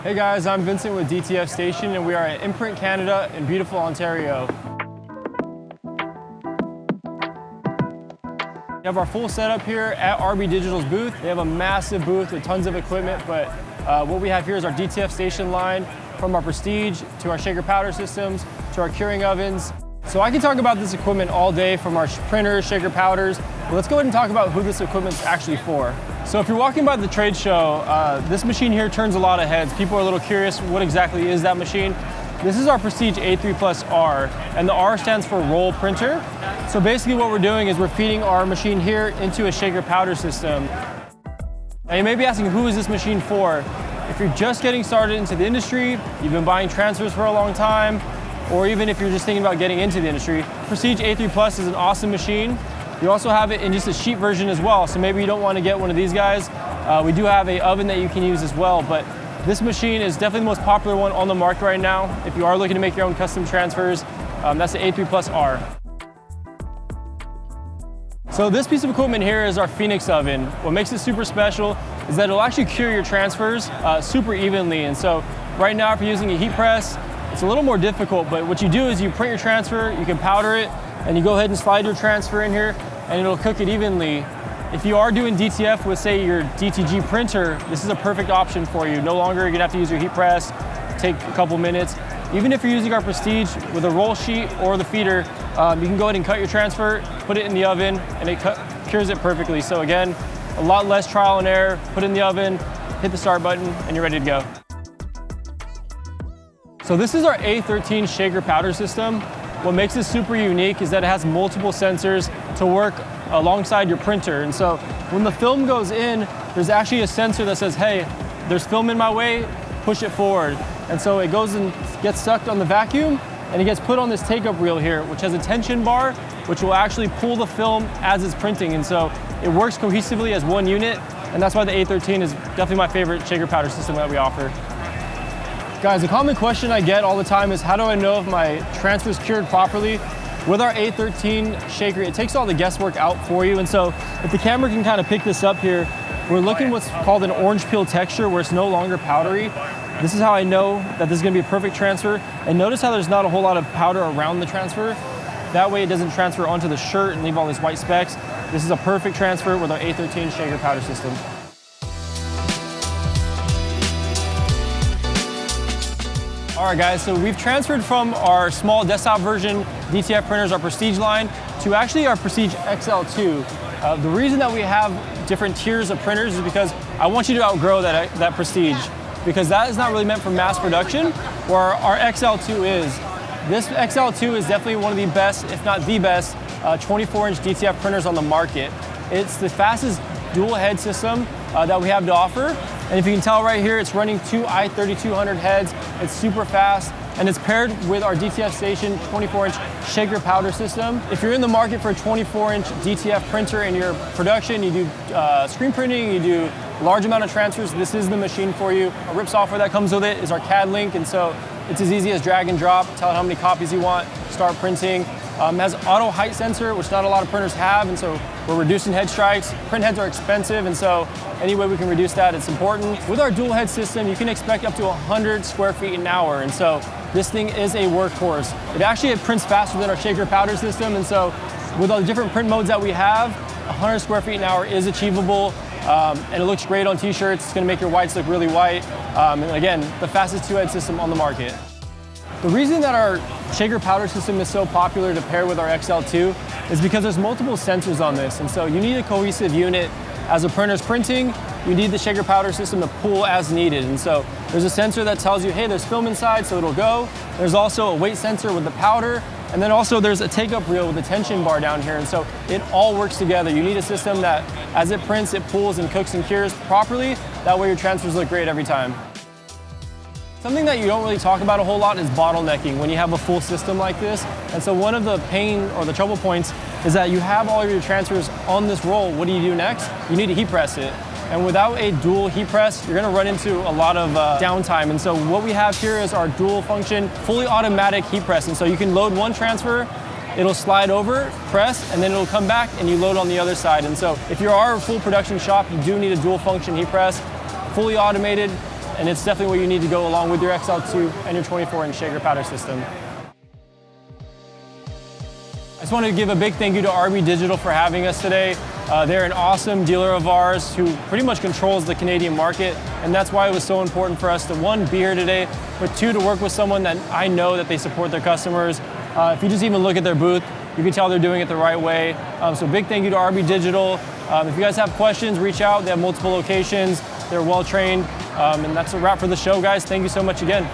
Hey guys, I'm Vincent with DTF Station and we are at Imprint Canada in beautiful Ontario. We have our full setup here at RB Digital's booth. They have a massive booth with tons of equipment, but what we have here is our DTF Station line, from our Prestige to our shaker powder systems to our curing ovens. So I can talk about this equipment all day, from our printers, shaker powders, but let's go ahead and talk about who this equipment's actually for. So if you're walking by the trade show, this machine here turns a lot of heads. People are a little curious, what exactly is that machine? This is our Prestige A3 Plus R, and the R stands for roll printer. So basically what we're doing is we're feeding our machine here into a shaker powder system. Now you may be asking, who is this machine for? If you're just getting started into the industry, you've been buying transfers for a long time, or even if you're just thinking about getting into the industry, Prestige A3 Plus is an awesome machine. We also have it in just a sheet version as well, so maybe you don't want to get one of these guys. We do have an oven that you can use as well, but this machine is definitely the most popular one on the market right now. If you are looking to make your own custom transfers, that's the A3 Plus R. So this piece of equipment here is our Phoenix oven. What makes it super special is that it'll actually cure your transfers super evenly. And so right now, if you're using a heat press, it's a little more difficult, but what you do is you print your transfer, you can powder it, and you go ahead and slide your transfer in here, and it'll cook it evenly. If you are doing DTF with, say, your DTG printer, this is a perfect option for you. No longer you're gonna have to use your heat press, take a couple minutes. Even if you're using our Prestige with a roll sheet or the feeder, you can go ahead and cut your transfer, put it in the oven, and it cures it perfectly. So again, a lot less trial and error. Put it in the oven, hit the start button, and you're ready to go. So this is our A13 shaker powder system. What makes this super unique is that it has multiple sensors to work alongside your printer. And so when the film goes in, there's actually a sensor that says, hey, there's film in my way, push it forward. And so it goes and gets sucked on the vacuum, and it gets put on this take-up reel here, which has a tension bar, which will actually pull the film as it's printing. And so it works cohesively as one unit, and that's why the A13 is definitely my favorite shaker powder system that we offer. Guys, a common question I get all the time is, how do I know if my transfer is cured properly? With our A13 shaker, it takes all the guesswork out for you. And so if the camera can kind of pick this up here, we're looking what's called an orange peel texture, where it's no longer powdery. This is how I know that this is gonna be a perfect transfer. And notice how there's not a whole lot of powder around the transfer. That way it doesn't transfer onto the shirt and leave all these white specks. This is a perfect transfer with our A13 shaker powder system. All right guys, so we've transferred from our small desktop version DTF printers, our Prestige line, to actually our Prestige XL2. The reason that we have different tiers of printers is because I want you to outgrow that Prestige, because that is not really meant for mass production, where our XL2 is. This XL2 is definitely one of the best, if not the best, 24-inch DTF printers on the market. It's the fastest dual head system that we have to offer. And if you can tell right here, it's running 2 i3200 heads. It's super fast, and it's paired with our DTF Station 24-inch shaker powder system. If you're in the market for a 24-inch DTF printer in your production, you do screen printing, you do large amount of transfers, this is the machine for you. A RIP software that comes with it is our CAD link, and so it's as easy as drag and drop, tell it how many copies you want, start printing. It has auto height sensor, which not a lot of printers have, and so we're reducing head strikes. Print heads are expensive, and so any way we can reduce that, it's important. With our dual head system, you can expect up to 100 square feet an hour, and so this thing is a workhorse. It prints faster than our shaker powder system, and so with all the different print modes that we have, 100 square feet an hour is achievable, and it looks great on t-shirts. It's gonna make your whites look really white, and again, the fastest two-head system on the market. The reason that our shaker powder system is so popular to pair with our XL2 is because there's multiple sensors on this, and so you need a cohesive unit. As a printer's printing, you need the shaker powder system to pull as needed, and so there's a sensor that tells you, hey, there's film inside, so it'll go. There's also a weight sensor with the powder, and then also there's a take-up reel with a tension bar down here, and so it all works together. You need a system that, as it prints, it pulls and cooks and cures properly. That way your transfers look great every time. Something that you don't really talk about a whole lot is bottlenecking when you have a full system like this. And so one of the pain or the trouble points is that you have all of your transfers on this roll. What do you do next? You need to heat press it. And without a dual heat press, you're gonna run into a lot of downtime. And so what we have here is our dual function, fully automatic heat press. And so you can load one transfer, it'll slide over, press, and then it'll come back and you load on the other side. And so if you are a full production shop, you do need a dual function heat press, fully automated. and it's definitely what you need to go along with your XL2 and your 24-inch shaker powder system. I just wanted to give a big thank you to RB Digital for having us today. They're an awesome dealer of ours who pretty much controls the Canadian market, and that's why it was so important for us to, one, be here today, but two, to work with someone that I know that they support their customers. If you just even look at their booth, you can tell they're doing it the right way. So big thank you to RB Digital. If you guys have questions, reach out. They have multiple locations. They're well trained. And that's a wrap for the show, guys. Thank you so much again.